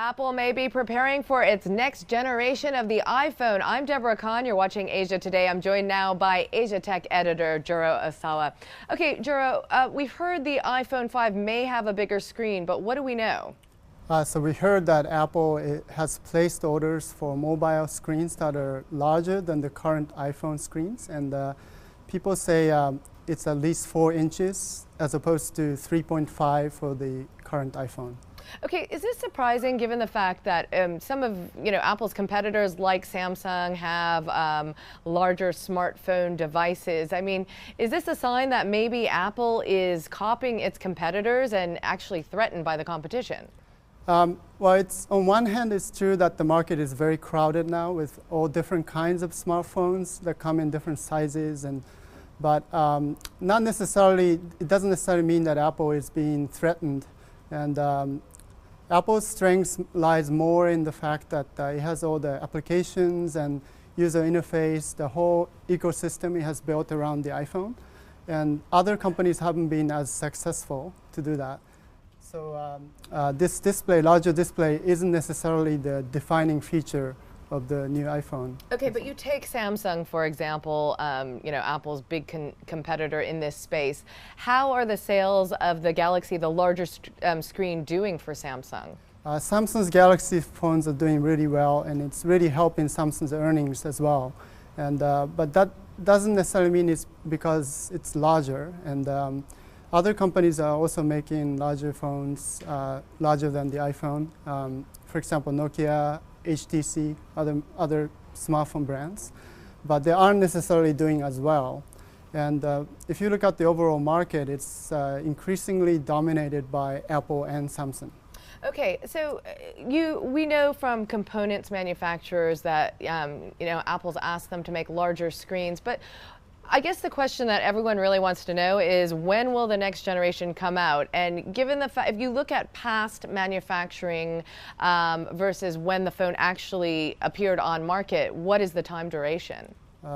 Apple may be preparing for its next generation of the iPhone. I'm Deborah Kahn. You're watching Asia Today. I'm joined now by Asia Tech editor Juro Osawa. Okay, Juro, we've heard the iPhone 5 may have a bigger screen, but what do we know? So we heard that Apple has placed orders for mobile screens that are larger than the current iPhone screens, and people say it's at least 4 inches as opposed to 3.5 for the current iPhone. Okay, is this surprising given the fact that some of Apple's competitors like Samsung have larger smartphone devices? I mean, is this a sign that maybe Apple is copying its competitors and actually threatened by the competition? Well, on one hand, it's true that the market is very crowded now with all different kinds of smartphones that come in different sizes, but not necessarily. It doesn't necessarily mean that Apple is being threatened. And Apple's strength lies more in the fact that it has all the applications and user interface, the whole ecosystem it has built around the iPhone. And other companies haven't been as successful to do that. So this larger display, isn't necessarily the defining feature of the new iPhone. Okay, but you take Samsung, for example, Apple's big competitor in this space. How are the sales of the Galaxy, the larger screen, doing for Samsung? Samsung's Galaxy phones are doing really well, and it's really helping Samsung's earnings as well. And but that doesn't necessarily mean it's because it's larger. And other companies are also making larger phones, larger than the iPhone. For example, Nokia, HTC, other smartphone brands, but they aren't necessarily doing as well. And if you look at the overall market, it's increasingly dominated by Apple and Samsung. Okay, so we know from components manufacturers that Apple's asked them to make larger screens, but I guess the question that everyone really wants to know is, when will the next generation come out? And given the fact, if you look at past manufacturing versus when the phone actually appeared on market, what is the time duration?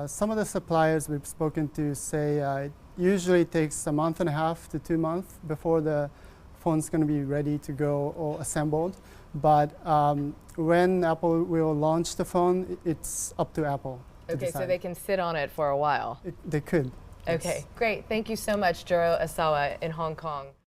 Some of the suppliers we've spoken to say it usually takes a month and a half to 2 months before the phone's going to be ready to go or assembled. But when Apple will launch the phone, it's up to Apple. Okay, so they can sit on it for a while. They could. Okay, yes. Great. Thank you so much, Juro Osawa in Hong Kong.